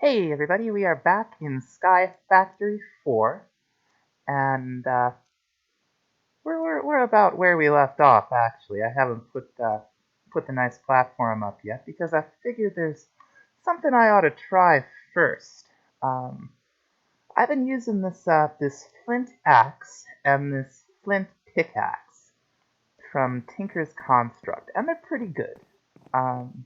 Hey everybody, we are back in Sky Factory 4, and we're about where we left off. Actually, I haven't put the nice platform up yet because I figured there's something I ought to try first. Um, I've been using this flint axe and this flint pickaxe from Tinker's Construct, and they're pretty good. Um,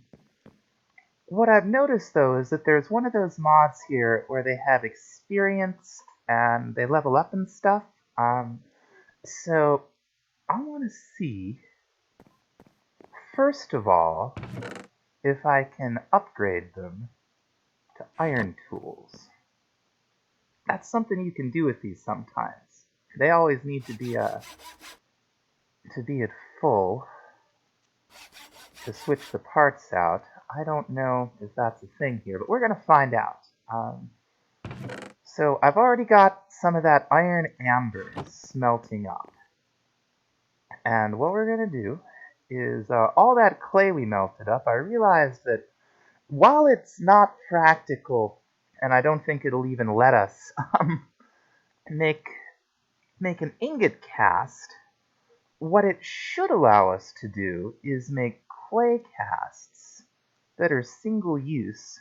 What I've noticed though is that there's one of those mods here where they have experience and they level up and stuff. So I want to see, first of all, if I can upgrade them to iron tools. That's something you can do with these sometimes. They always need to be at full to switch the parts out. I don't know if that's a thing here, but we're gonna find out. So I've already got some of that iron amber smelting up. And what we're going to do is all that clay we melted up, I realized that while it's not practical, and I don't think it'll even let us make, make an ingot cast, what it should allow us to do is make clay casts that are single use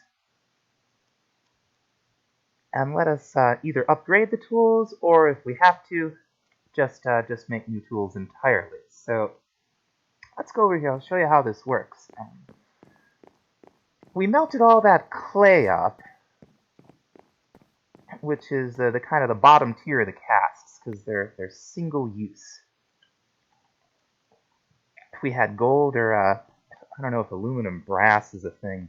and let us either upgrade the tools or if we have to, just make new tools entirely. So let's go over here. I'll show you how this works. We melted all that clay up, which is the kind of the bottom tier of the casts because they're single use. If we had gold or I don't know if aluminum brass is a thing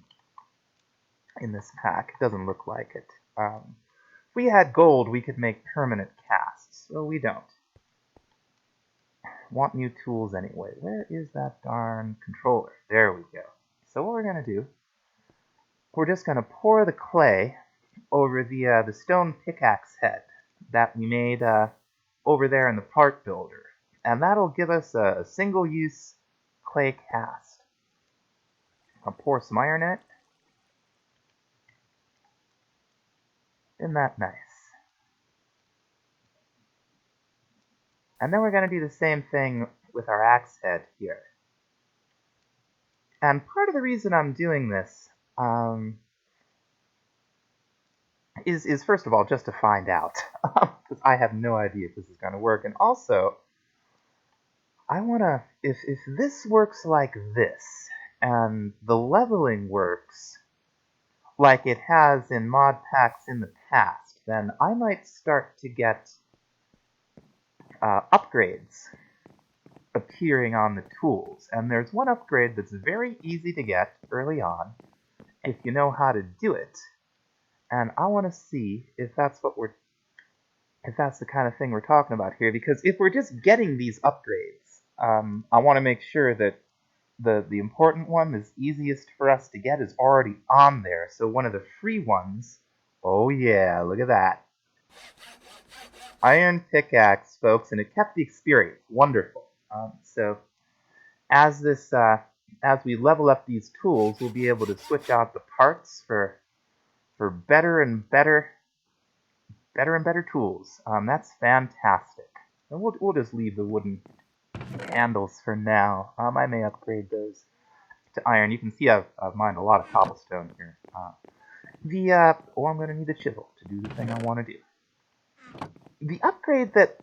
in this pack. It doesn't look like it. If we had gold, we could make permanent casts. Well, we don't. Want new tools anyway. Where is that darn controller? There we go. So what we're going to do, we're just going to pour the clay over the stone pickaxe head that we made over there in the part builder. And that'll give us a single-use clay cast. I'll pour some iron in it. Isn't that nice? And then we're going to do the same thing with our axe head here. And part of the reason I'm doing this is first of all just to find out, because I have no idea if this is going to work. And also, I want to, if this works like this, and the leveling works like it has in mod packs in the past, then I might start to get upgrades appearing on the tools. And there's one upgrade that's very easy to get early on if you know how to do it. And I want to see if that's the kind of thing we're talking about here. Because if we're just getting these upgrades, I want to make sure that the important one, that's easiest for us to get, is already on there. So one of the free ones, oh yeah, look at that. Iron pickaxe, folks, and it kept the experience. Wonderful. So as we level up these tools, we'll be able to switch out the parts for better and better tools. That's fantastic. And we'll just leave the wooden handles for now. I may upgrade those to iron. You can see I've mined a lot of cobblestone here. I'm going to need a chisel to do the thing I want to do. The upgrade that...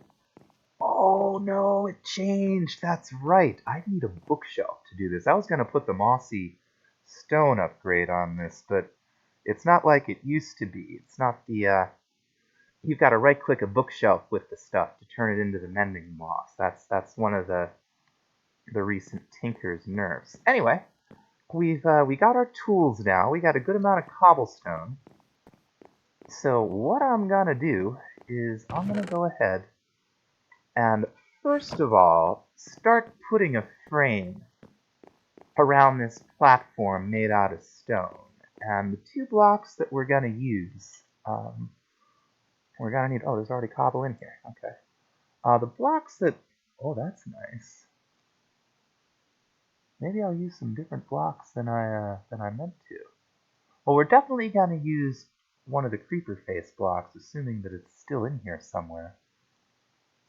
Oh no, it changed. That's right. I need a bookshelf to do this. I was going to put the mossy stone upgrade on this, but it's not like it used to be. It's not the... You've got to right-click a bookshelf with the stuff to turn it into the mending moss. That's one of the recent Tinker's nerfs. Anyway, we got our tools now. We got a good amount of cobblestone. So what I'm gonna do is I'm gonna go ahead and first of all start putting a frame around this platform made out of stone. And the two blocks that we're gonna use, we're gonna need. Oh, there's already cobble in here. Okay. The blocks that. Oh, that's nice. Maybe I'll use some different blocks than I meant to. Well, we're definitely going to use one of the creeper face blocks, assuming that it's still in here somewhere.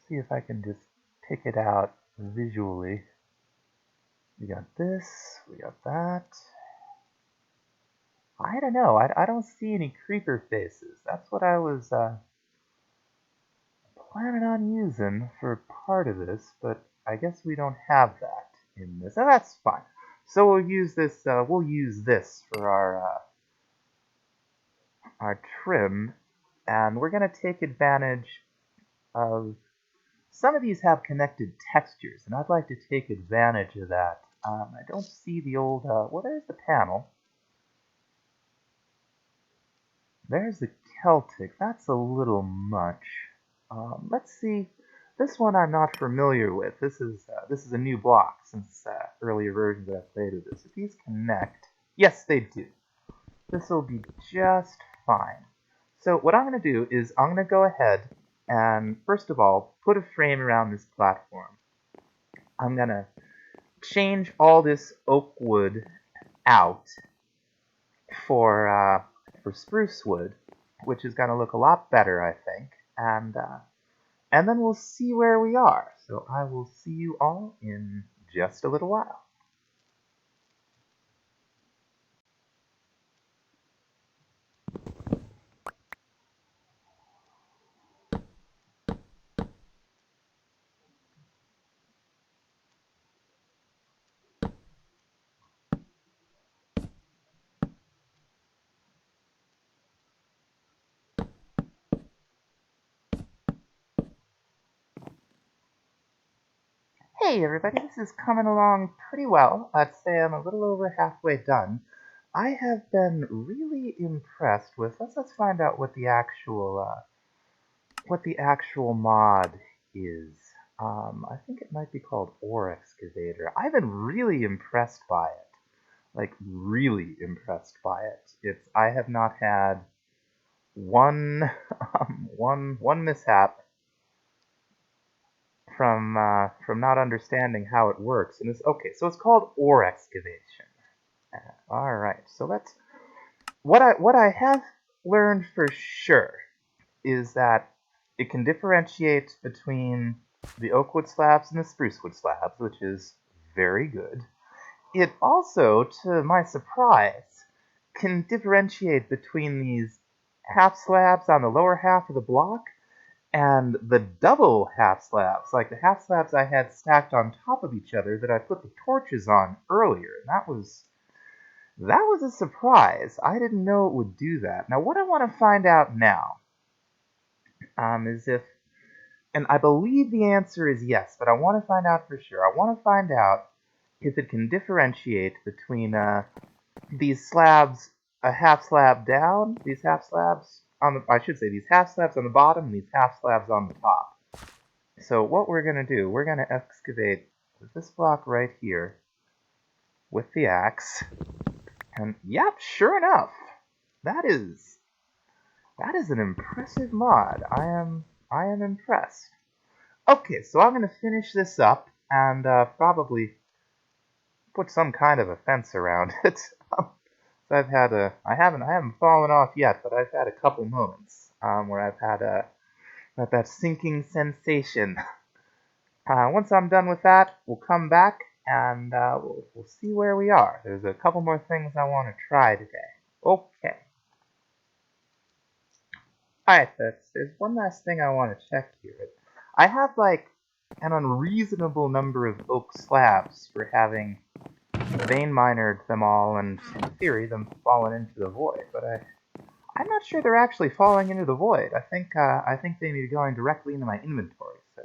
See if I can just pick it out visually. We got this, we got that. I don't know, I don't see any creeper faces. That's what I was planning on using for part of this, but I guess we don't have that in this, and that's fine. So we'll use this. We'll use this for our trim, and we're gonna take advantage of some of these have connected textures, and I'd like to take advantage of that. I don't see the old. Well, there's the panel. There's the Celtic. That's a little much. Let's see. This one I'm not familiar with. This is a new block since earlier versions that I've played with this. If these connect, yes, they do. This will be just fine. So what I'm going to do is I'm going to go ahead and first of all put a frame around this platform. I'm going to change all this oak wood out for spruce wood, which is going to look a lot better, I think. And then we'll see where we are. So I will see you all in just a little while. Hey everybody, this is coming along pretty well. I'd say I'm a little over halfway done. I have been really impressed with. Let's find out what the actual mod is. I think it might be called Ore Excavator. I've been really impressed by it. Like really impressed by it. I have not had one one mishap from not understanding how it works. And it's okay. So it's called Ore Excavation. All right. So let's what I have learned for sure is that it can differentiate between the oak wood slabs and the spruce wood slabs, which is very good. It also, to my surprise, can differentiate between these half slabs on the lower half of the block and the double half slabs, like the half slabs I had stacked on top of each other that I put the torches on earlier. And that was a surprise. I didn't know it would do that. Now, what I want to find out now is if, and I believe the answer is yes, but I want to find out for sure. I want to find out if it can differentiate between these slabs, a half slab down, these half slabs on the, I should say these half slabs on the bottom and these half slabs on the top. So what we're going to do, we're going to excavate this block right here with the axe. And yep, sure enough, that is an impressive mod. I am impressed. Okay, so I'm going to finish this up and probably put some kind of a fence around it. So I haven't fallen off yet, but I've had a couple moments where I've had that sinking sensation. Once I'm done with that, we'll come back and we'll see where we are. There's a couple more things I want to try today. Okay. Alright, there's one last thing I want to check here. I have like an unreasonable number of oak slabs for having vein minered them all and in theory them fallen into the void, but I'm not sure they're actually falling into the void. I think they may be going directly into my inventory. So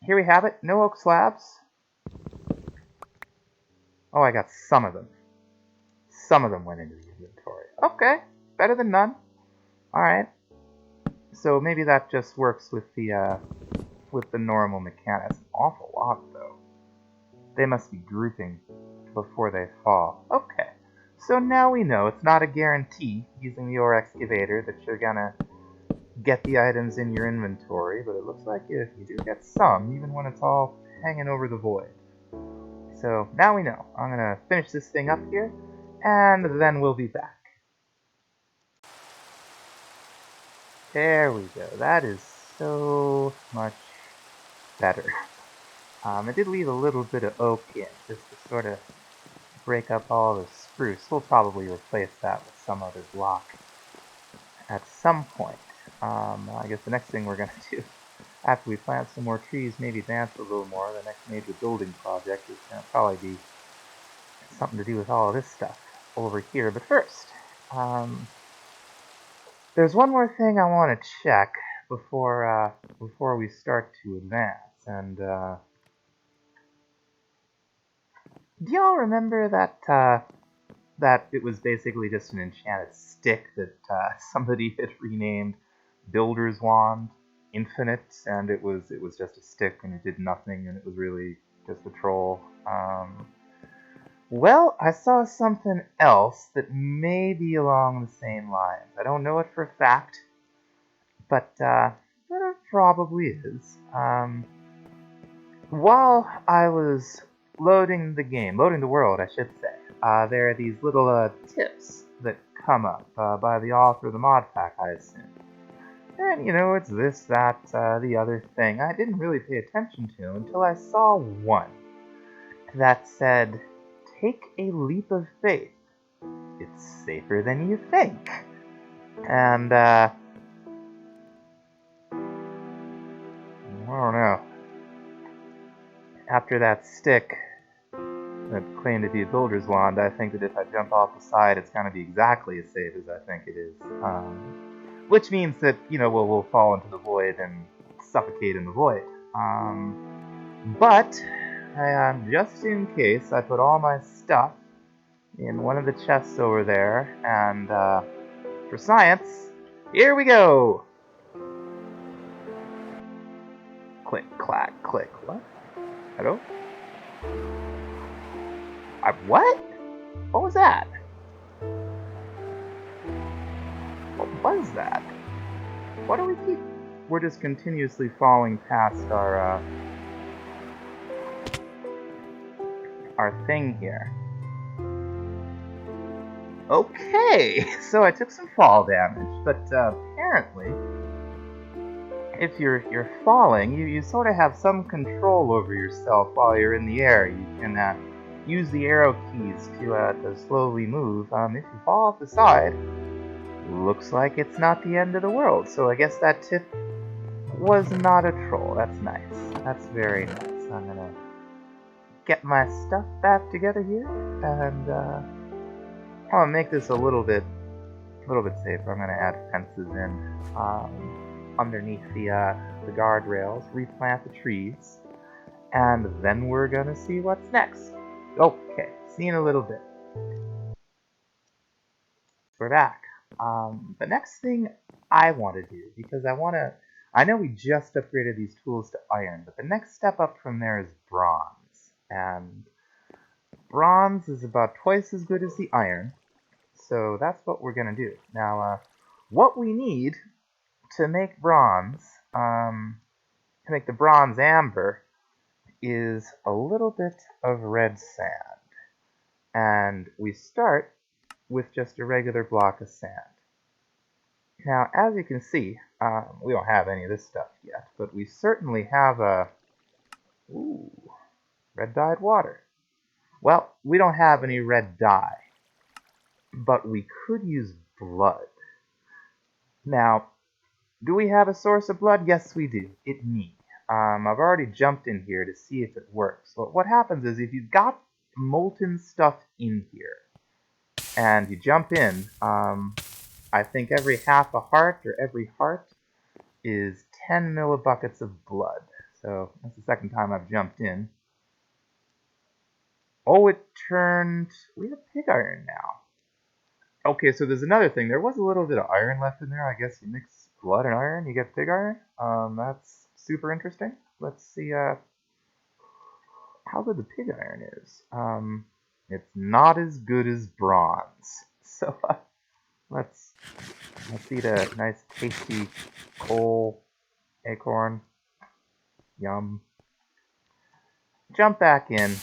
here we have it. No oak slabs. Oh, I got some of them. Some of them went into the inventory. Okay, better than none. All right. So maybe that just works with the normal mechanics. An awful lot though. They must be grouping before they fall. Okay. So now we know it's not a guarantee using the ore excavator that you're gonna get the items in your inventory, but it looks like you do get some, even when it's all hanging over the void. So now we know. I'm gonna finish this thing up here, and then we'll be back. There we go. That is so much better. I did leave a little bit of oak in, just to sort of break up all the spruce. We'll probably replace that with some other block at some point. I guess the next thing we're going to do, after we plant some more trees, maybe advance a little more, the next major building project is going to probably be something to do with all of this stuff over here. But first, there's one more thing I want to check before we start to advance. And do y'all remember that it was basically just an enchanted stick that somebody had renamed Builder's Wand Infinite, and it was just a stick and it did nothing, and it was really just a troll. Well, I saw something else that may be along the same lines. I don't know it for a fact, but it probably is. While I was loading the world, I should say, there are these little tips that come up by the author of the mod pack, I assume. And, you know, it's this, that, the other thing I didn't really pay attention to until I saw one that said, "Take a leap of faith. It's safer than you think." And, I don't know. After that stick that claimed to be a builder's wand, I think that if I jump off the side, it's going to be exactly as safe as I think it is. Which means that, you know, we'll fall into the void and suffocate in the void. But, just in case, I put all my stuff in one of the chests over there, and for science, here we go! Click, clack, click. What? Hello? What? What was that? What was that? What do we keep? We're just continuously falling past our thing here. Okay, so I took some fall damage, but apparently, if you're falling, you sort of have some control over yourself while you're in the air. You can use the arrow keys to slowly move. If you fall off the side, looks like it's not the end of the world. So I guess that tip was not a troll. That's nice. That's very nice. I'm gonna get my stuff back together here, and I'm gonna make this a little bit safer. I'm gonna add fences in underneath the guardrails, replant the trees, and then we're gonna see what's next. Okay, see you in a little bit. We're back. The next thing I want to do, because I know we just upgraded these tools to iron, but the next step up from there is bronze. And bronze is about twice as good as the iron, so that's what we're going to do. Now, what we need to make bronze, to make the bronze amber, is a little bit of red sand. And we start with just a regular block of sand. Now, as you can see, we don't have any of this stuff yet, but we certainly have red dyed water. Well, we don't have any red dye, but we could use blood. Now, do we have a source of blood? Yes, we do. It's me. I've already jumped in here to see if it works. So what happens is if you've got molten stuff in here, and you jump in, I think every half a heart or every heart is 10 millibuckets of blood. So that's the second time I've jumped in. Oh, it turned... we have pig iron now. Okay, so there's another thing. There was a little bit of iron left in there. I guess you mix blood and iron, you get pig iron. That's super interesting. Let's see how good the pig iron is. It's not as good as bronze. So let's eat a nice tasty coal acorn. Yum. Jump back in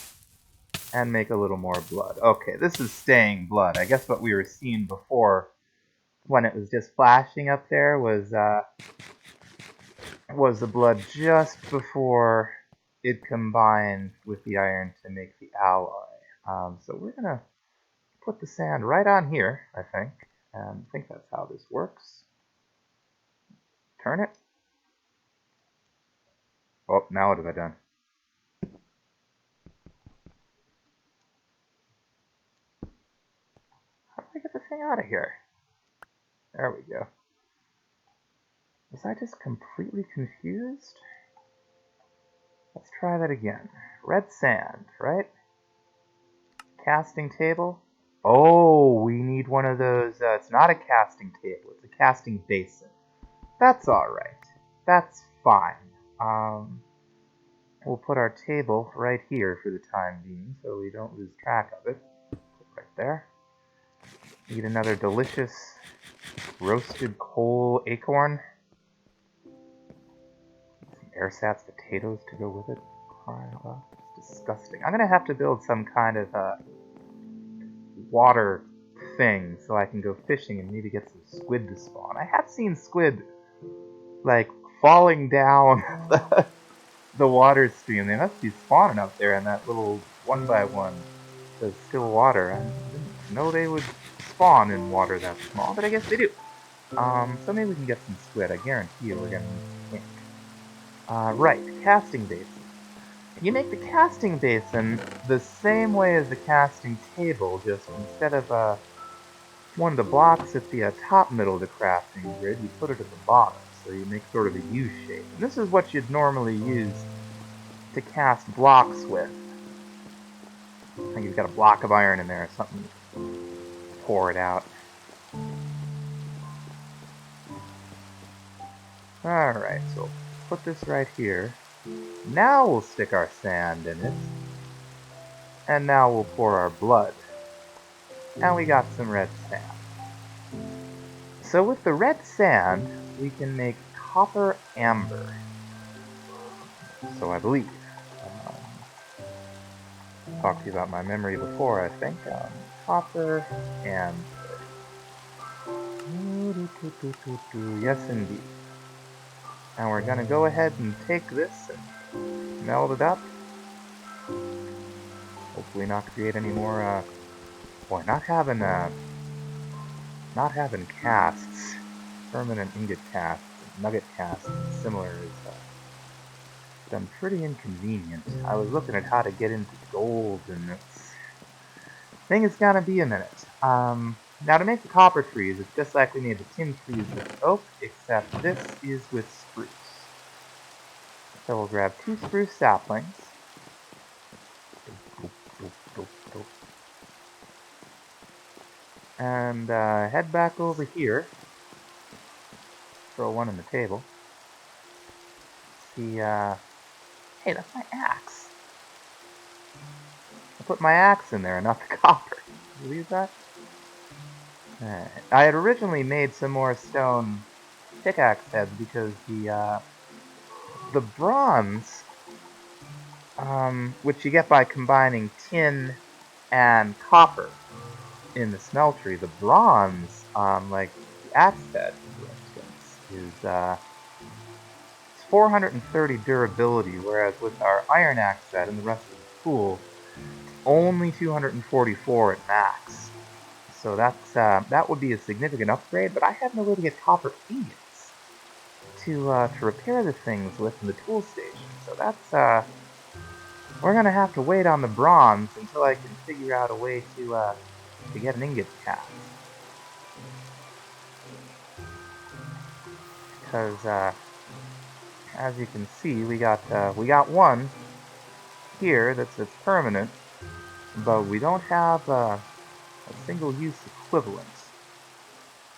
and make a little more blood. Okay, this is staying blood. I guess what we were seeing before when it was just flashing up there was the blood just before it combined with the iron to make the alloy. So we're gonna put the sand right on here, I think, and I think that's how this works. Turn it. Oh, now what have I done? How do I get the thing out of here? There we go. Was I just completely confused? Let's try that again. Red sand, right? Casting table. Oh, we need one of those. It's not a casting table, it's a casting basin. That's alright. That's fine. We'll put our table right here for the time being so we don't lose track of it. Put it right there. Eat another delicious roasted coal acorn. Some ersatz potatoes to go with it. It's disgusting. I'm gonna have to build some kind of water thing so I can go fishing and maybe get some squid to spawn. I have seen squid like falling down the water stream. They must be spawning up there in that little 1x1 the still water. I didn't know they would spawn in water that small, but I guess they do. So maybe we can get some squid. I guarantee you we're gonna need ink. Right, casting basin. You make the casting basin the same way as the casting table, just instead of one of the blocks at the top middle of the crafting grid, you put it at the bottom, so you make sort of a U shape. And this is what you'd normally use to cast blocks with. I think you've got a block of iron in there or something. Pour it out. Alright, so put this right here. Now we'll stick our sand in it. And now we'll pour our blood. And we got some red sand. So with the red sand, we can make copper amber. So I believe. Talked to you about my memory before, I think. Copper amber. Yes, indeed. And we're going to go ahead and take this and meld it up. Hopefully not create any more, boy, not having casts, permanent ingot casts, nugget casts, similar is been pretty inconvenient. I was looking at how to get into gold, and this thing is gonna be a minute. Now to make the copper trees, it's just like we made the tin trees with oak, except this is with spruce. So we'll grab 2 spruce saplings. And head back over here. Throw one on the table. See, hey, that's my axe. I put my axe in there and not the copper. Can you believe that? Alright. I had originally made some more stone pickaxe heads because the bronze, which you get by combining tin and copper in the smeltery, the bronze, like the axe head, for instance, is it's 430 durability, whereas with our iron axe set and the rest of the tool, only 244 at max. So that's that would be a significant upgrade, but I have no way to get copper ingots to repair the things with in the tool station. So that's we're gonna have to wait on the bronze until I can figure out a way to get an ingot cast. Because as you can see, we got one here that's permanent, but we don't have a single-use equivalent.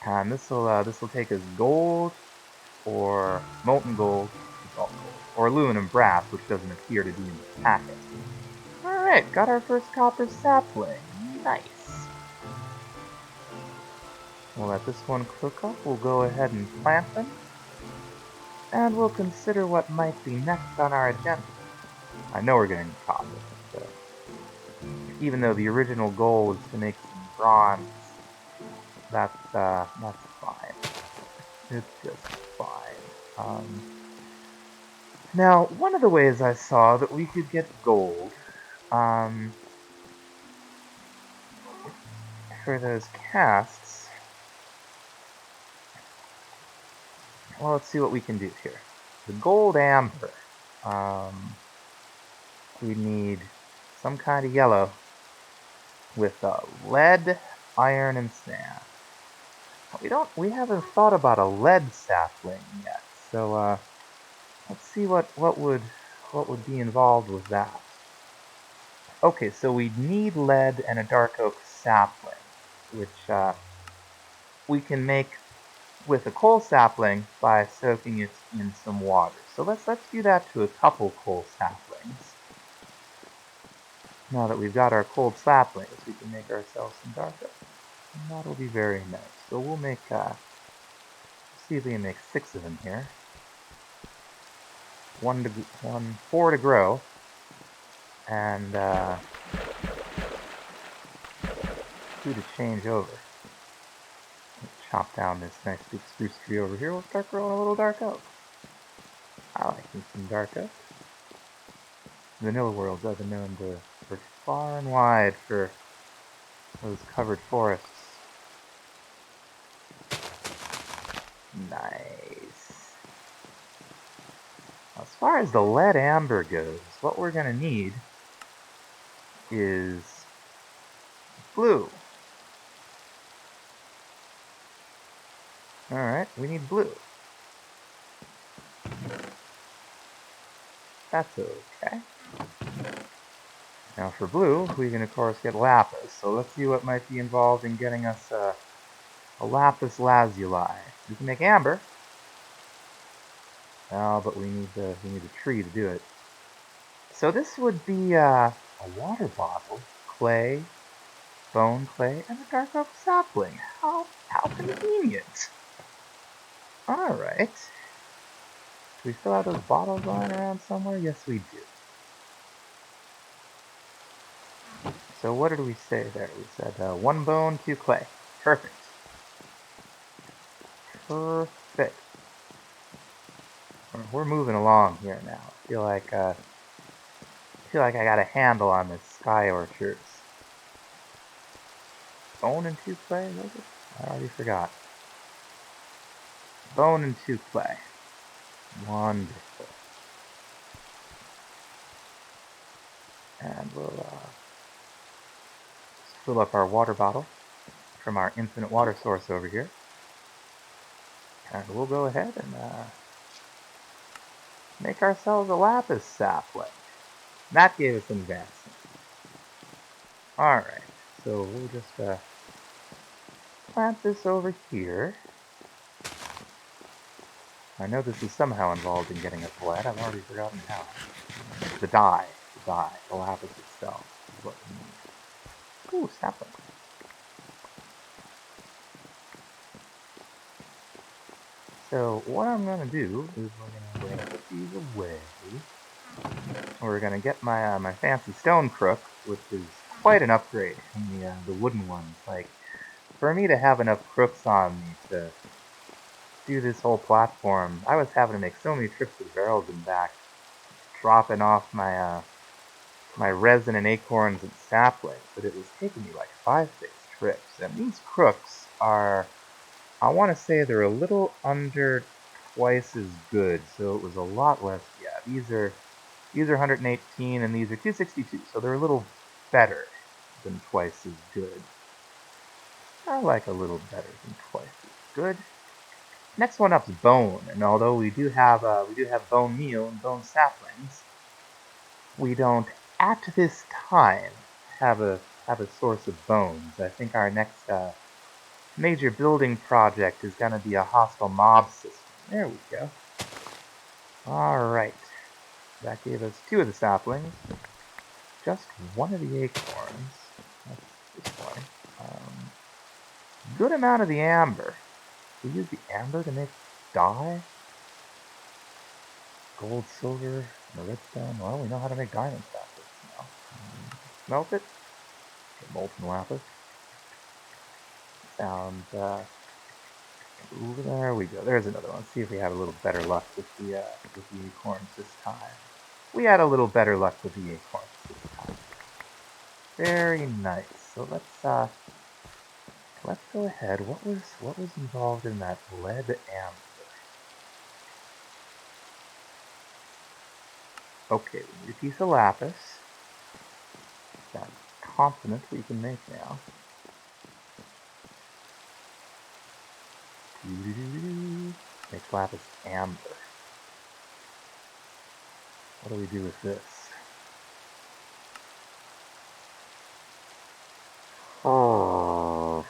And this will take us gold, or molten gold, or aluminum brass, which doesn't appear to be in the packet. Alright, got our first copper sapling. Nice. We'll let this one cook up. We'll go ahead and plant them. And we'll consider what might be next on our agenda. I know we're getting copper, even though the original goal was to make some bronze that's fine. It's just fine. Now, one of the ways I saw that we could get gold, um, for those casts. Well, let's see what we can do here. The gold amber. Um, we need some kind of yellow with lead, iron, and sand. We haven't thought about a lead sapling yet. So let's see what would be involved with that. Okay, so we need lead and a dark oak sapling, which we can make with a coal sapling by soaking it in some water. So let's do that to a couple coal saplings. Now that we've got our cold saplings, we can make ourselves some dark oak. And that'll be very nice. So we'll make, see if we can make 6 of them here. 4 to grow, and 2 to change over. Let's chop down this nice big spruce tree over here. We'll start growing a little dark oak. I like me some dark oak. Vanilla worlds I've been known to work far and wide for those covered forests. Nice. As far as the lead amber goes, what we're going to need is blue. Alright, we need blue. That's okay. Now for blue, we can of course get lapis. So let's see what might be involved in getting us a lapis lazuli. We can make amber. Oh, but we need a tree to do it. So this would be a water bottle, clay, bone clay, and a dark oak sapling. How convenient. Alright. Do we still have those bottles lying around somewhere? Yes, we do. So what did we say there? We said 1 bone, 2 clay. Perfect. Perfect. We're moving along here now. I feel like I got a handle on this sky orchards. Bone and 2 clay, was it? I already forgot. Bone and 2 clay. Wonderful. And we'll fill up our water bottle from our infinite water source over here. And we'll go ahead and make ourselves a lapis sapling. That gave us an advancement. Alright, so we'll just plant this over here. I know this is somehow involved in getting us lead. I've already forgotten how. The dye. The lapis itself is what we need. Ooh, sapling. So what I'm going to do is we're going to put these away. We're going to get my my fancy stone crook, which is quite an upgrade from the wooden ones. Like, for me to have enough crooks on me to do this whole platform, I was having to make so many trips to the barrels and back, dropping off my my resin and acorns and saplings, but it was taking me like 5-6 trips. And these crooks are, I want to say they're a little under twice as good, so it was a lot less. Yeah, these are 118 and these are 262, so they're a little better than twice as good. I like a little better than twice as good. Next one up is bone, and although we do have bone meal and bone saplings, we don't at this time have a source of bones. I think our next major building project is going to be a hostile mob system. There we go. Alright. That gave us 2 of the saplings. Just 1 of the acorns. That's this one. Good amount of the amber. We use the amber to make dye. Gold, silver, and redstone. Well, we know how to make diamond saplings now. Smelt it. Get molten lapis. found, ooh, there we go. There's another one. Let's see if we have a little better luck with the acorns this time. We had a little better luck with the acorns this time. Very nice. So let's go ahead. What was involved in that lead amber? Okay, we need a piece of lapis. Got confident we can make now. Make lapis amber. What do we do with this? Oh.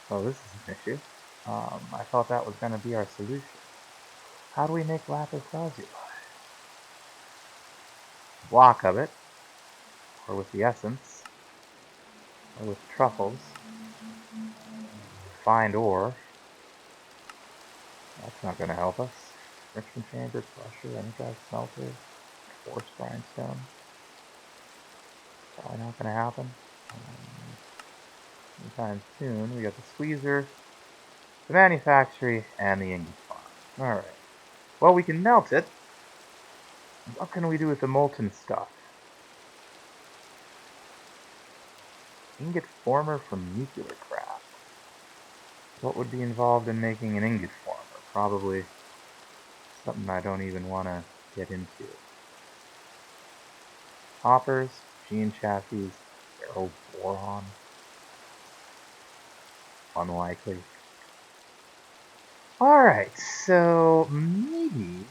Oh, this is an issue. I thought that was going to be our solution. How do we make lapis lazuli? Block of it, or with the essence, or with truffles. Find ore. That's not going to help us. Friction chamber, crusher, energized smelter, force grindstone. Probably not going to happen. Anytime soon. We got the squeezer, the manufactory, and the ingot farm. Alright. Well, we can melt it. What can we do with the molten stuff? Ingot former from nuclear craft. What would be involved in making an ingot former? Probably something I don't even want to get into. Hoppers, gene chassis, ferroboron. Unlikely. Alright, so maybe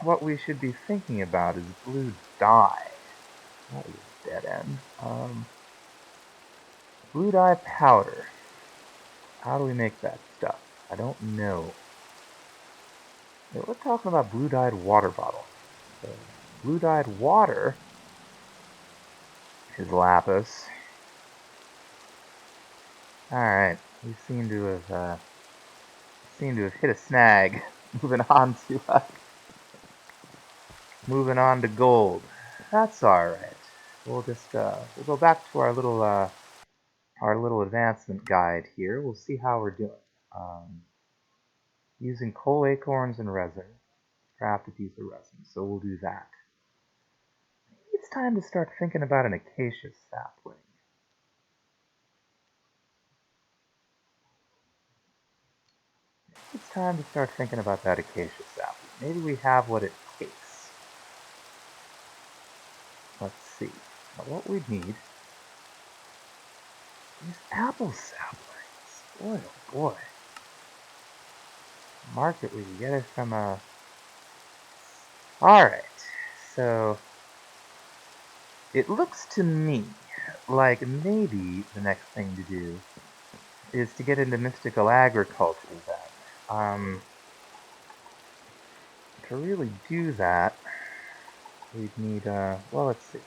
what we should be thinking about is blue dye. That is a dead end. Blue dye powder. How do we make that stuff? I don't know. We're talking about blue dyed water bottle. So blue dyed water is lapis. Alright, we seem to have hit a snag. Moving on to gold. That's alright. We'll just we'll go back to our little advancement guide here. We'll see how we're doing. Using coal acorns and resin, craft a piece of resin. So we'll do that. Maybe it's time to start thinking about an acacia sapling. It's time to start thinking about that acacia sapling. Maybe we have what it takes. Let's see. Now what we need is apple saplings. Boy, oh boy. Market, we can get it from a... Alright, so it looks to me like maybe the next thing to do is to get into mystical agriculture then. To really do that, we'd need, well, let's see.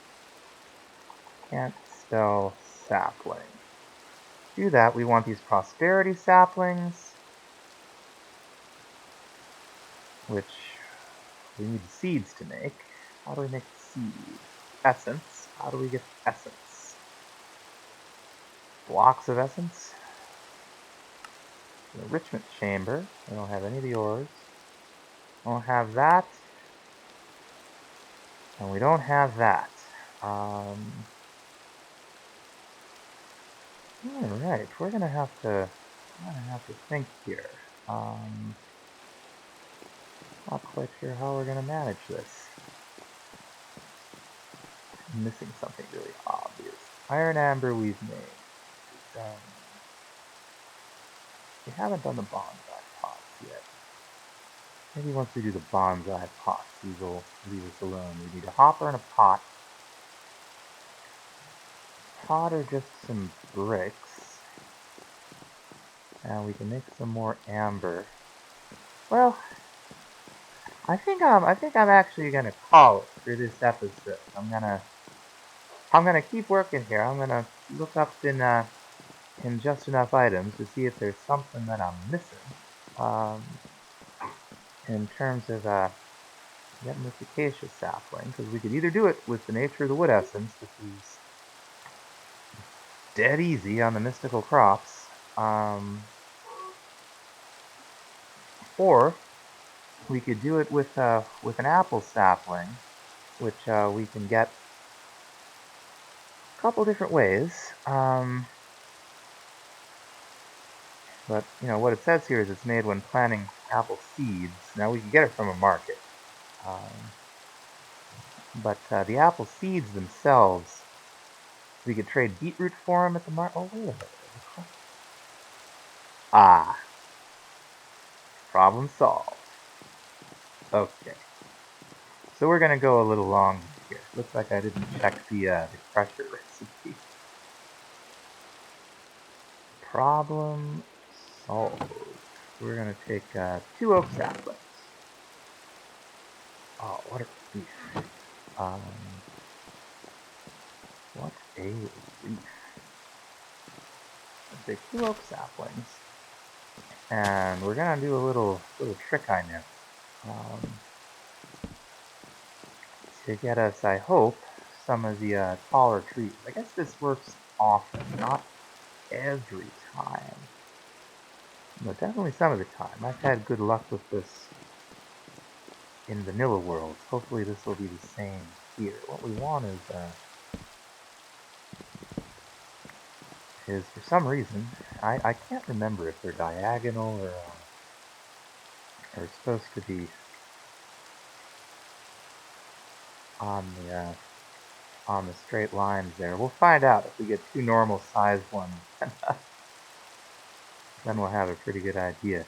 Can't spell sapling. To do that, we want these prosperity saplings, which we need seeds to make. How do we make seeds? Essence. How do we get essence? Blocks of essence. Enrichment chamber. We don't have any of the ores. We don't have that. And we don't have that. Alright, we're gonna have to think here. Not quite sure how we're gonna manage this. I'm missing something really obvious. Iron amber we've made. We haven't done the bonsai pots yet. Maybe once we do the bonsai pots, these will leave us alone. We need a hopper and a pot. Pot are just some bricks. And we can make some more amber. Well, I think I'm actually gonna call it for this episode. I'm gonna keep working here. I'm gonna look up in just enough items to see if there's something that I'm missing. In terms of getting this acacia sapling, because we could either do it with the nature of the wood essence, which is dead easy on the mystical crops. Or we could do it with an apple sapling, which we can get a couple different ways. But you know what it says here is it's made when planting apple seeds. Now we can get it from a market, um, but the apple seeds themselves, we could trade beetroot for them at the market. Oh wait a minute. Ah, problem solved. Okay, so we're gonna go a little long here. Looks like I didn't check the crusher recipe. Problem solved. We're gonna take 2 oak saplings. Oh, what a relief. Um, what a relief. Let's take 2 oak saplings, and we're gonna do a little trick I know to get us, I hope, some of the taller trees. I guess this works often, not every time, but definitely some of the time. I've had good luck with this in vanilla worlds. Hopefully this will be the same here. What we want is for some reason, I can't remember if they're diagonal or supposed to be on the straight lines there. We'll find out if we get 2 normal sized ones. Then we'll have a pretty good idea.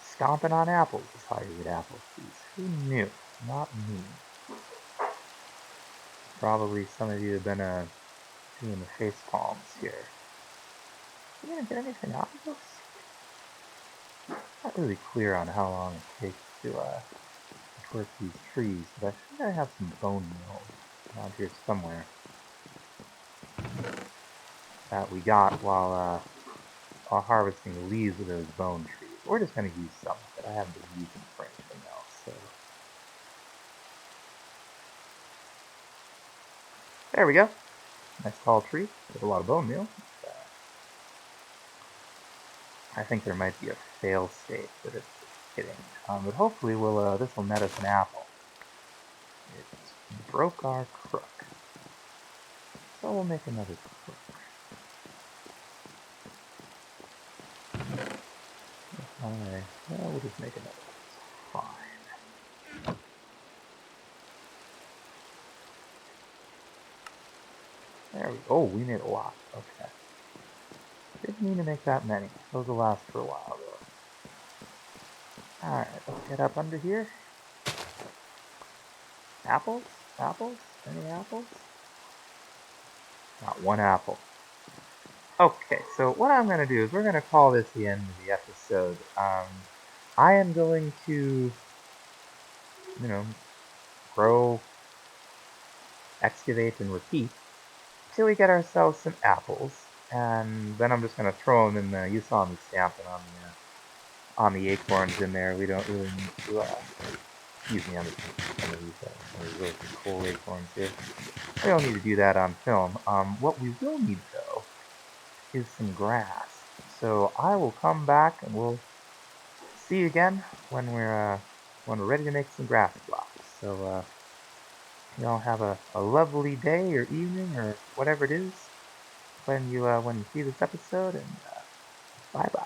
Stomping on apples is how you get apple seeds. Who knew? Not me. Probably some of you have been doing the face palms here. Are you gonna get anything out of this? Not really clear on how long it takes to work these trees, but I think I have some bone meal around here somewhere that we got while harvesting the leaves of those bone trees. We're just going to use some of it. I haven't been using it for anything else. So there we go. Nice tall tree with a lot of bone meal. I think there might be a fail state that it's hitting, but hopefully this will net us an apple. It broke our crook, so we'll make another crook. Alright, well, we'll just make another one. Fine. There we go. Oh, we made a lot. Okay. Didn't mean to make that many. Those will last for a while, though. Alright, let's get up under here. Apples? Apples? Any apples? Not one apple. Okay, so what I'm going to do is we're going to call this the end of the episode. I am going to, grow, excavate, and repeat till we get ourselves some apples. And then I'm just going to throw them in the, you saw me stamping on the acorns in there. We don't really need to, excuse me, I'm just going to use some really cool acorns here. We don't need to do that on film. What we will need, though, is some grass. So I will come back and we'll see you again when we're ready to make some grass blocks. So y'all have a lovely day or evening or whatever it is when you see this episode, and bye bye.